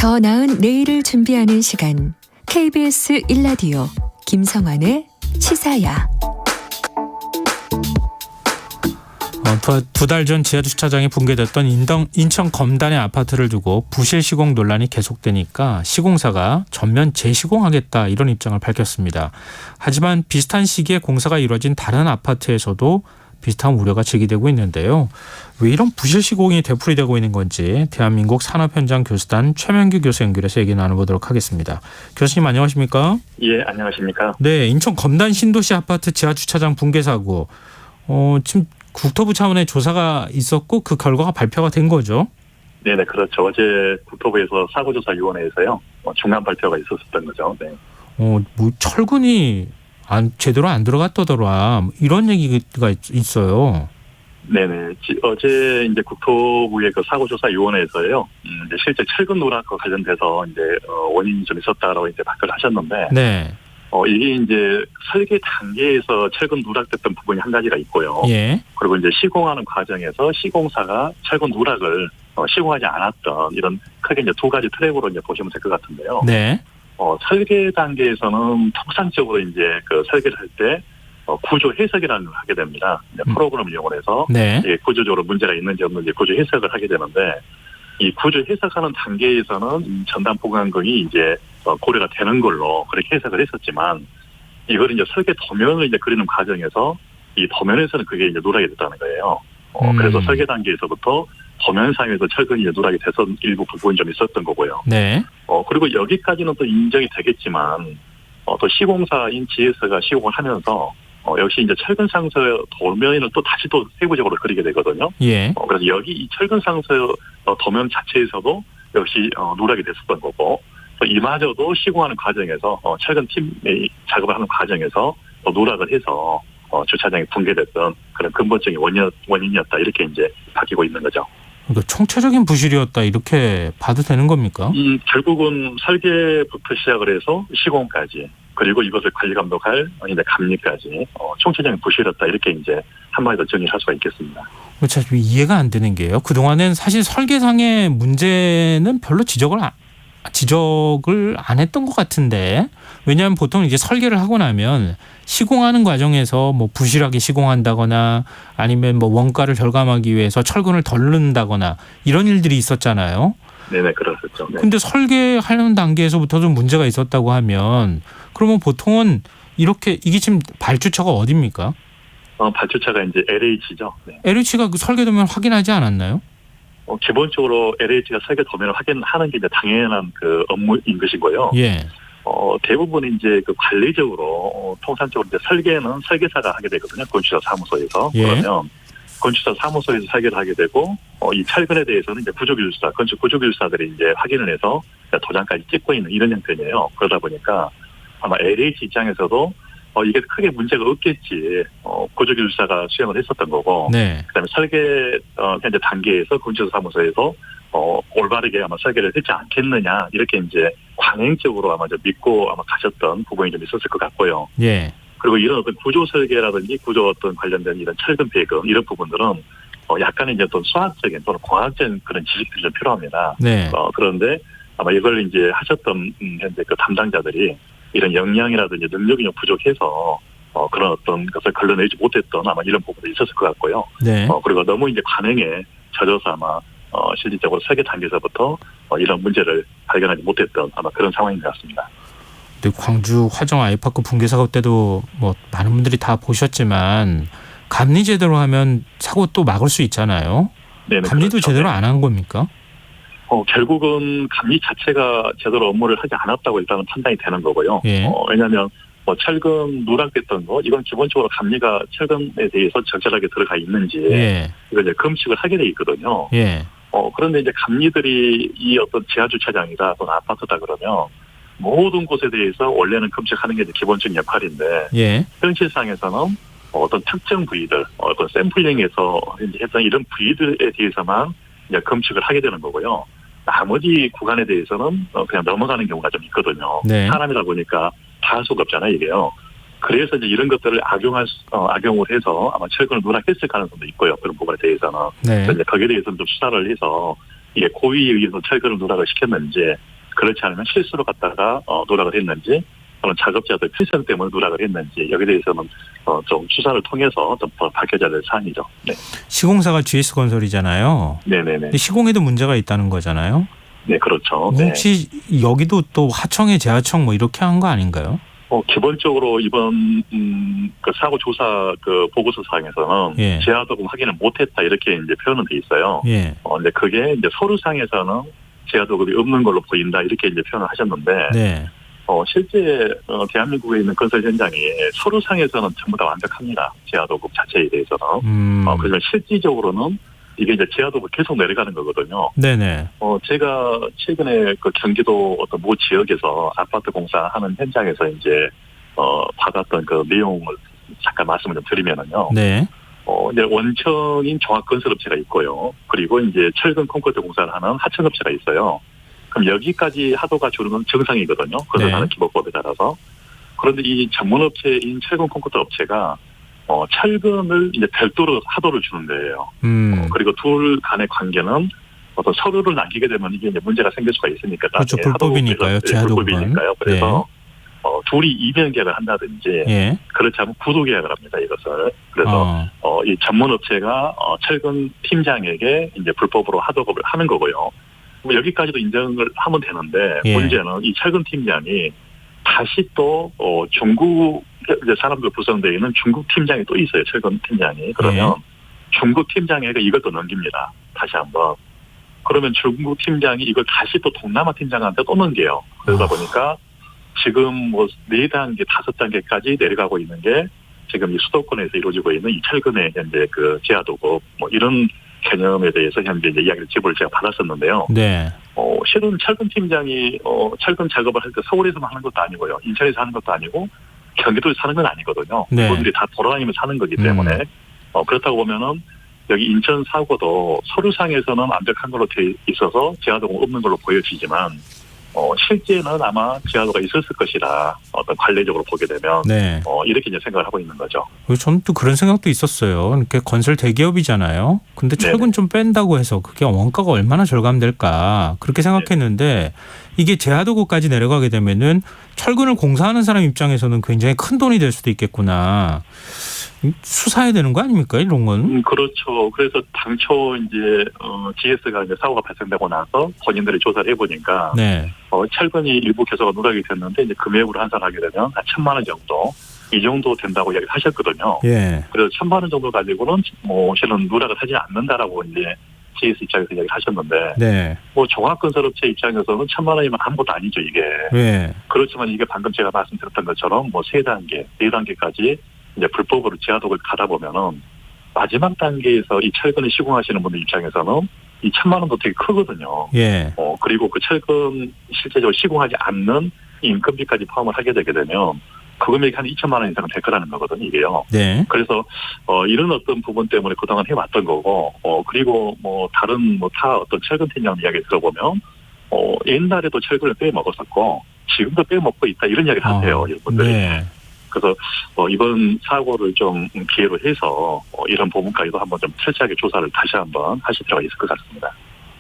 더 나은 내일을 준비하는 시간 KBS 1라디오 김성환의 시사야. 두 달 전 지하주차장이 붕괴됐던 인천 검단의 아파트를 두고 부실 시공 논란이 계속되니까 시공사가 전면 재시공하겠다 이런 입장을 밝혔습니다. 하지만 비슷한 시기에 공사가 이루어진 다른 아파트에서도 비슷한 우려가 제기되고 있는데요. 왜 이런 부실 시공이 되풀이되고 있는 건지 대한민국 산업현장교수단 최명규 교수 연결해서 얘기 나눠보도록 하겠습니다. 교수님 안녕하십니까? 예, 안녕하십니까? 네, 인천 검단 신도시 아파트 지하주차장 붕괴 사고 지금 국토부 차원의 조사가 있었고 그 결과가 발표가 된 거죠? 네네, 그렇죠. 어제 국토부에서 사고조사위원회에서요 중간 발표가 있었던 거죠. 네. 뭐 철근이 제대로 안 들어갔다더라 이런 얘기가 있어요. 네네. 어제 이제 국토부의 그 사고조사위원회에서요 이제 실제 철근 누락과 관련돼서 이제 원인이 좀 있었다라고 이제 발표를 하셨는데. 네. 이게 이제 설계 단계에서 철근 누락됐던 부분이 한 가지가 있고요. 예. 그리고 이제 시공하는 과정에서 시공사가 철근 누락을 시공하지 않았던 이런 크게 이제 두 가지 트랙으로 이제 보시면 될 것 같은데요. 네. 설계 단계에서는 통상적으로 이제 그 설계를 할 때 구조 해석이라는 걸 하게 됩니다. 프로그램을 이용해서 네. 구조적으로 문제가 있는지 없는지 구조 해석을 하게 되는데 이 구조 해석하는 단계에서는 전담 보강근이 이제 고려가 되는 걸로 그렇게 해석을 했었지만 이걸 이제 설계 도면을 이제 그리는 과정에서 이 도면에서는 그게 이제 누락이 됐다는 거예요. 그래서 설계 단계에서부터 도면상에서 철근이 이제 누락이 돼서 일부 부분이 좀 있었던 거고요. 네. 그리고 여기까지는 또 인정이 되겠지만 또 시공사인 GS가 시공을 하면서 역시 이제 철근 상서 도면을 또 다시 또 세부적으로 그리게 되거든요. 예. 그래서 여기 이 철근 상서 도면 자체에서도 역시 누락이 됐었던 거고 또 이마저도 시공하는 과정에서 철근 팀이 작업을 하는 과정에서 또 누락을 해서 주차장이 붕괴됐던 그런 근본적인 원인이었다 이렇게 이제 바뀌고 있는 거죠. 그러니까 총체적인 부실이었다 이렇게 봐도 되는 겁니까? 결국은 설계부터 시작을 해서 시공까지 그리고 이것을 관리 감독할 이제 감리까지 총체적인 부실이었다 이렇게 이제 한마디로 정의할 수가 있겠습니다. 참 이해가 안 되는 게요. 그동안은 사실 설계상의 문제는 별로 지적을 안 했던 것 같은데 왜냐하면 보통 이제 설계를 하고 나면 시공하는 과정에서 뭐 부실하게 시공한다거나 아니면 뭐 원가를 절감하기 위해서 철근을 덜 넣는다거나 이런 일들이 있었잖아요. 네네, 그렇죠. 네. 근데 설계하는 단계에서부터 좀 문제가 있었다고 하면 그러면 보통은 이게 지금 발주처가 어디입니까? 발주처가 이제 LH죠. 네. LH가 그 설계도면 확인하지 않았나요? 기본적으로 LH가 설계 도면을 확인하는 게 이제 당연한 그 업무인 것이고요. 예. 대부분 이제 그 관리적으로 통상적으로 이제 설계는 설계사가 하게 되거든요. 건축사 사무소에서. 예. 그러면 건축사 사무소에서 설계를 하게 되고 이 철근에 대해서는 이제 구조기술사, 건축 구조기술사들이 이제 확인을 해서 도장까지 찍고 있는 이런 형태네요. 그러다 보니까 아마 LH 입장에서도 이게 크게 문제가 없겠지. 구조기술사가 수행을 했었던 거고. 네. 그다음에 설계 현재 단계에서 건축사 사무소에서 올바르게 아마 설계를 했지 않겠느냐 이렇게 이제 관행적으로 아마 좀 믿고 아마 가셨던 부분이 좀 있었을 것 같고요. 예. 그리고 이런 어떤 구조 설계라든지 구조 어떤 관련된 이런 철근 배경 이런 부분들은 약간의 이제 또 수학적인 또는 과학적인 그런 지식들이 좀 필요합니다. 네. 그런데 아마 이걸 이제 하셨던 현재 그 담당자들이 이런 역량이라든지 능력이 좀 부족해서 그런 어떤 것을 걸러내지 못했던 아마 이런 부분도 있었을 것 같고요. 네. 그리고 너무 이제 관행에 젖어서 아마 실질적으로 설계 단계에서부터 이런 문제를 발견하지 못했던 아마 그런 상황인 것 같습니다. 광주 화정 아이파크 붕괴 사고 때도 뭐 많은 분들이 다 보셨지만 감리 제대로 하면 사고 또 막을 수 있잖아요. 네네, 감리도 그렇죠. 제대로 안 한 겁니까? 결국은 감리 자체가 제대로 업무를 하지 않았다고 일단은 판단이 되는 거고요. 예. 왜냐하면 철근 누락됐던 거 이건 기본적으로 감리가 철근에 대해서 적절하게 들어가 있는지 예. 이걸 이제 검측을 하게 돼 있거든요. 예. 그런데 이제 감리들이 이 어떤 지하주차장이다 또는 아파트다 그러면 모든 곳에 대해서 원래는 검측하는 게 이제 기본적인 역할인데 예. 현실상에서는 어떤 특정 부위들, 어떤 샘플링에서 했던 이런 부위들에 대해서만 이제 검측을 하게 되는 거고요. 나머지 구간에 대해서는 그냥 넘어가는 경우가 좀 있거든요. 네. 사람이다 보니까 다 할 수가 없잖아요, 이게요. 그래서 이제 이런 것들을 악용을 해서 아마 철근을 누락했을 가능성도 있고요. 그런 부분에 대해서는. 네. 거기에 대해서는 좀 수사를 해서 이게 고의에 의해서 철근을 누락을 시켰는지 그렇지 않으면 실수로 갖다가 누락을 했는지 또는 작업자들 필성 때문에 누락을 했는지 여기에 대해서는 좀 수사를 통해서 좀 밝혀져야 될 사안이죠. 네. 시공사가 GS건설이잖아요. 네네네. 근데 시공에도 문제가 있다는 거잖아요. 네, 그렇죠. 네. 혹시 여기도 또 하청에 재하청 뭐 이렇게 한 거 아닌가요? 기본적으로 이번 그 사고 조사 그 보고서 사항에서는 예. 재하도금 확인을 못했다 이렇게 이제 표현은 돼 있어요. 예. 근데 그게 이제 서류상에서는 재하도금이 없는 걸로 보인다 이렇게 이제 표현을 하셨는데 네. 실제 대한민국에 있는 건설 현장이 서류상에서는 전부 다 완벽합니다. 재하도금 자체에 대해서는. 그렇지만 실질적으로는 이게 이제 재하도금 계속 내려가는 거거든요. 네네. 제가 최근에 그 경기도 어떤 모 지역에서 아파트 공사하는 현장에서 이제 받았던 그 내용을 잠깐 말씀을 좀 드리면은요. 네. 이제 원청인 종합건설업체가 있고요. 그리고 이제 철근 콘크리트 공사를 하는 하청업체가 있어요. 그럼 여기까지 하도가 주는 정상이거든요. 건설하는 기본법에 따라서. 그런데 이 전문업체인 철근 콘크리트 업체가 철근을 이제 별도로 하도를 주는 데예요. 그리고 둘 간의 관계는 어떤 서류를 남기게 되면 이게 이제 문제가 생길 수가 있으니까. 그렇죠. 불법이니까요. 불법이니까요. 그래서 둘이 이변 계약을 한다든지 예. 그렇지 않으면 구도 계약을 합니다. 이것을. 그래서 이 전문업체가 철근 팀장에게 이제 불법으로 하도급을 하는 거고요. 여기까지도 인정을 하면 되는데 예. 문제는 이 철근 팀장이 다시 또 중국 이제 사람들 구성되어 있는 중국 팀장이 또 있어요. 철근 팀장이. 그러면 중국 팀장에게 이것도 넘깁니다. 다시 한번. 그러면 중국 팀장이 이걸 다시 또 동남아 팀장한테 또 넘겨요. 그러다 보니까 지금 뭐 4단계, 5단계까지 내려가고 있는 게 지금 이 수도권에서 이루어지고 있는 이 철근의 현재 그 재하도급 뭐 이런 개념에 대해서 현재 이제 이야기를 제보를 제가 받았었는데요. 네. 실은 철근 팀장이 철근 작업을 할 때 서울에서만 하는 것도 아니고요. 인천에서 하는 것도 아니고 경기도에서 하는 건 아니거든요. 네. 그분들이 다 돌아다니면서 하는 거기 때문에 그렇다고 보면은 여기 인천 사고도 서류상에서는 완벽한 걸로 돼 있어서 재하도가 없는 걸로 보여지지만 실제는 아마 재하도가 있었을 것이다. 어떤 관례적으로 보게 되면 네. 이렇게 이제 생각을 하고 있는 거죠. 저는 또 그런 생각도 있었어요. 그러니까 건설 대기업이잖아요. 근데 철근 좀 뺀다고 해서 그게 원가가 얼마나 절감될까 그렇게 생각했는데 이게 재하도급까지 내려가게 되면은 철근을 공사하는 사람 입장에서는 굉장히 큰 돈이 될 수도 있겠구나. 수사해야 되는 거 아닙니까 이런 건? 그렇죠. 그래서 당초 이제 GS가 이제 사고가 발생되고 나서 본인들이 조사를 해보니까 네. 철근이 일부 개소가 누락이 됐는데 이제 금액으로 환산하게 되면 한 1,000만 원 정도 이 정도 된다고 이야기를 하셨거든요. 예. 그래서 1,000만 원 정도 가지고는 뭐 실은 누락을 하지 않는다라고 이제 GS 입장에서 이야기를 하셨는데, 네. 뭐 종합건설업체 입장에서는 1,000만 원이면 아무것도 아니죠 이게. 예. 그렇지만 이게 방금 제가 말씀드렸던 것처럼 뭐 3단계, 4단계까지 이제 불법으로 재하도급을 가다 보면은 마지막 단계에서 이 철근을 시공하시는 분들 입장에서는 이 1,000만 원도 되게 크거든요. 예. 그리고 그 철근 실제적으로 시공하지 않는 인건비까지 포함을 하게 되게 되면 그 금액이 한 2,000만 원 이상은 될 거라는 거거든요, 이게요. 네. 그래서 이런 어떤 부분 때문에 그동안 해왔던 거고, 그리고 뭐 다른 뭐 타 어떤 철근 팀장 이야기 들어보면 옛날에도 철근을 빼먹었었고 지금도 빼먹고 있다 이런 이야기를 하세요, 여러분들이. 네. 그래서 이번 사고를 좀 기회로 해서 이런 부분까지도 한번 좀 철저하게 조사를 다시 한번 하실 필요가 있을 것 같습니다.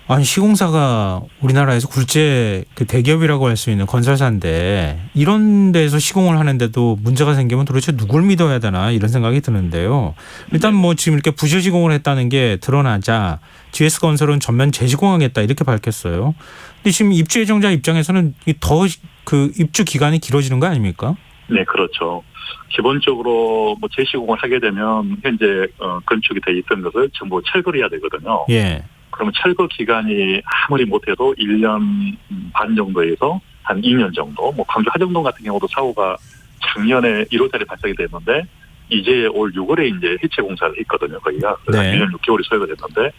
아니 시공사가 우리나라에서 굴제 그 대기업이라고 할 수 있는 건설사인데 이런 데서 시공을 하는데도 문제가 생기면 도대체 누굴 믿어야 되나 이런 생각이 드는데요. 일단 뭐 지금 이렇게 부실 시공을 했다는 게 드러나자 GS건설은 전면 재시공하겠다 이렇게 밝혔어요. 근데 지금 입주 예정자 입장에서는 더 그 입주 기간이 길어지는 거 아닙니까? 네, 그렇죠. 기본적으로 뭐 재시공을 하게 되면 현재 건축이 돼 있던 것을 전부 철거를 해야 되거든요. 예. 그러면 철거 기간이 아무리 못해도 1년 반 정도에서 한 2년 정도. 뭐 광주 하정동 같은 경우도 사고가 작년에 1월달에 발생이 됐는데 이제 올 6월에 이제 해체 공사를 했거든요. 거기가 네. 1년 6개월이 소요가 됐는데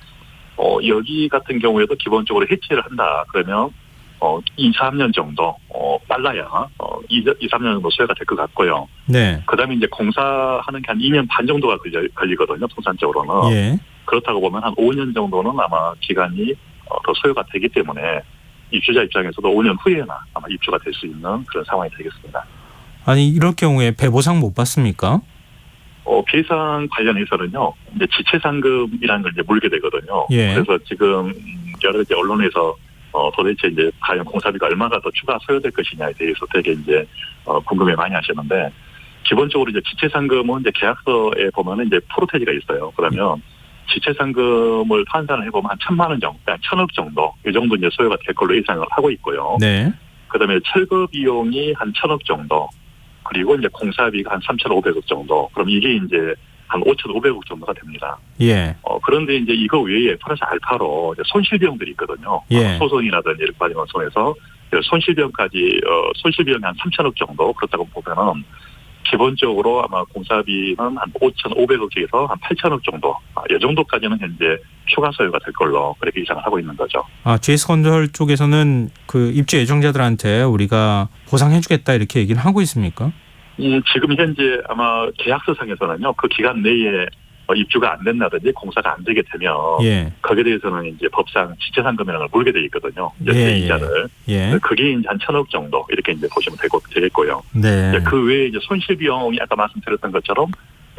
여기 같은 경우에도 기본적으로 해체를 한다. 그러면 2, 3년 정도 빨라야 2, 3년 정도 소요가 될 것 같고요. 네. 그다음에 이제 공사하는 게 한 2년 반 정도가 걸리거든요. 통상적으로는. 예. 그렇다고 보면 한 5년 정도는 아마 기간이 더 소요가 되기 때문에 입주자 입장에서도 5년 후에나 아마 입주가 될 수 있는 그런 상황이 되겠습니다. 아니 이럴 경우에 배보상 못 받습니까? 배상 관련해서는요, 이제 지체상금이라는 걸 이제 물게 되거든요. 예. 그래서 지금 여러 이제 언론에서 도대체 이제 과연 공사비가 얼마가 더 추가 소요될 것이냐에 대해서 되게 이제 궁금해 많이 하시는데 기본적으로 이제 지체상금은 이제 계약서에 보면은 이제 프로테지가 있어요. 그러면 지체상금을 환산을 해보면 한 1,000만 원 정도, 1,000억 정도 이 정도 이제 소요가 될 걸로 예상을 하고 있고요. 네. 그다음에 철거 비용이 한 1,000억 정도, 그리고 이제 공사비가 한 3,500억 정도. 그럼 이게 이제 한 5,500억 정도가 됩니다. 예. 그런데 이제 이거 외에 플러스 알파로 이제 손실비용들이 있거든요. 예. 소송이라든지 이렇게 과정에서 손실비용까지 손실비용이 한 3,000억 정도 그렇다고 보면은 기본적으로 아마 공사비는 한 5,500억에서 한 8,000억 정도, 이 정도까지는 현재 추가 소요가 될 걸로 그렇게 예상을 하고 있는 거죠. GS건설 쪽에서는 그 입주 예정자들한테 우리가 보상해주겠다 이렇게 얘기를 하고 있습니까? 지금 현재 아마 계약서상에서는요, 그 기간 내에 입주가 안 된다든지 공사가 안 되게 되면 예. 거기에 대해서는 이제 법상 지체상금이라는 걸 물게 돼 있거든요. 예, 이자를. 예. 그게 이제 한 1,000억 정도 이렇게 이제 보시면 되겠고요. 네. 그 외에 이제 손실비용이 아까 말씀드렸던 것처럼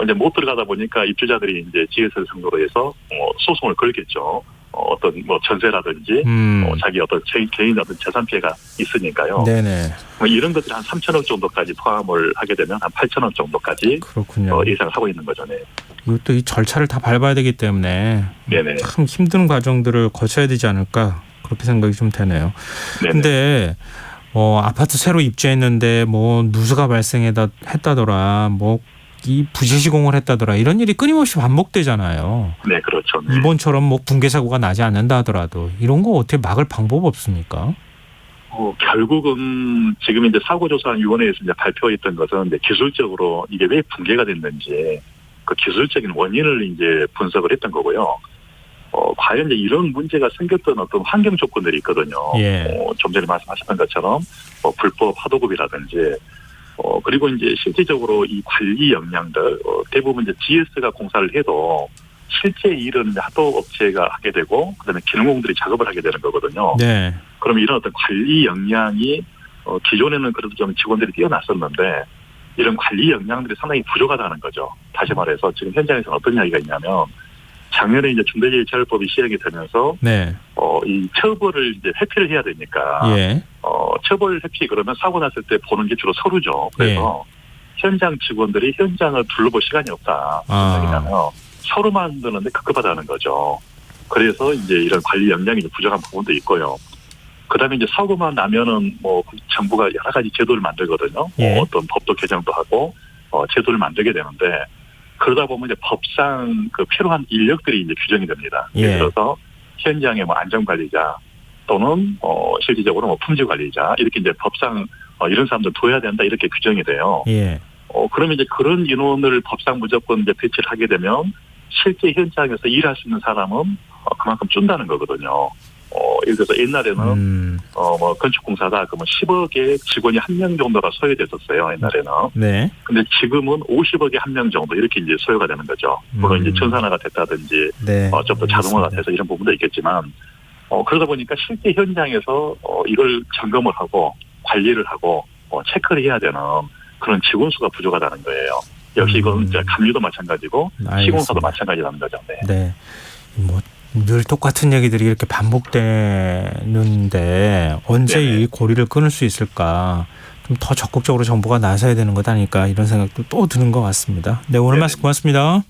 이제 못 들어가다 보니까 입주자들이 이제 GS를 상대로 해서 소송을 걸겠죠. 어떤 뭐 전세라든지 자기 어떤 개인 어떤 재산 피해가 있으니까요. 네네. 이런 것들이 한 3,000억 정도까지 포함을 하게 되면 한 8,000억 정도까지 그렇군요. 예상을 하고 있는 거죠. 네. 이것도 이 절차를 다 밟아야 되기 때문에 네네. 참 힘든 과정들을 거쳐야 되지 않을까 그렇게 생각이 좀 되네요. 그런데 아파트 새로 입주했는데 뭐 누수가 발생했다더라, 뭐 이 부실 시공을 했다더라 이런 일이 끊임없이 반복되잖아요. 네, 그렇죠. 네. 이번처럼 뭐 붕괴 사고가 나지 않는다 하더라도 이런 거 어떻게 막을 방법 없습니까? 결국은 지금 이제 사고조사위원회에서 이제 발표했던 것은 이제 기술적으로 이게 왜 붕괴가 됐는지 그 기술적인 원인을 이제 분석을 했던 거고요. 과연 이제 이런 문제가 생겼던 어떤 환경 조건들이 있거든요. 예. 좀 전에 말씀하셨던 것처럼 불법 하도급이라든지 그리고 이제 실질적으로 이 관리 역량들 대부분 이제 GS가 공사를 해도 실제 일은 하도업체가 하게 되고 그다음에 기능공들이 작업을 하게 되는 거거든요. 네. 그럼 이런 어떤 관리 역량이 기존에는 그래도 좀 직원들이 뛰어났었는데 이런 관리 역량들이 상당히 부족하다는 거죠. 다시 말해서 지금 현장에서는 어떤 이야기가 있냐면 작년에 이제 중대재해처벌법이 시행이 되면서 네. 이 처벌을 이제 회피를 해야 되니까 예. 처벌 회피 그러면 사고 났을 때 보는 게 주로 서류죠. 그래서 현장 직원들이 현장을 둘러볼 시간이 없다. 왜냐하면 서류 만드는데 급급하다는 거죠. 그래서 이제 이런 관리 역량이 부족한 부분도 있고요. 그다음에 이제 사고만 나면은 뭐 정부가 여러 가지 제도를 만들거든요. 예. 어떤 법도 개정도 하고 제도를 만들게 되는데 그러다 보면 이제 법상 그 필요한 인력들이 이제 규정이 됩니다. 예. 예를 들어서 현장의 뭐 안전관리자 또는 실질적으로 뭐 품질관리자 이렇게 이제 법상 이런 사람들 둬야 된다 이렇게 규정이 돼요. 예. 그러면 이제 그런 인원을 법상 무조건 이제 배치를 하게 되면 실제 현장에서 일할 수 있는 사람은 그만큼 준다는 거거든요. 예를 들어서 옛날에는 뭐 건축공사다 그러면 10억의 직원이 1명 정도가 소요됐었어요. 옛날에는. 네. 근데 지금은 50억에 1명 정도 이렇게 이제 소요가 되는 거죠. 물론 이제 전산화가 됐다든지 네. 좀 더 자동화가 돼서 이런 부분도 있겠지만 그러다 보니까 실제 현장에서 이걸 점검을 하고 관리를 하고 체크를 해야 되는 그런 직원 수가 부족하다는 거예요. 역시 이건 이제 감리도 마찬가지고 알겠습니다. 시공사도 마찬가지라는 거죠. 네. 네. 뭐 늘 똑같은 얘기들이 이렇게 반복되는데 언제 네네. 이 고리를 끊을 수 있을까? 좀 더 적극적으로 정부가 나서야 되는 것 아닐까 이런 생각도 또 드는 것 같습니다. 네, 오늘 네네. 말씀 고맙습니다.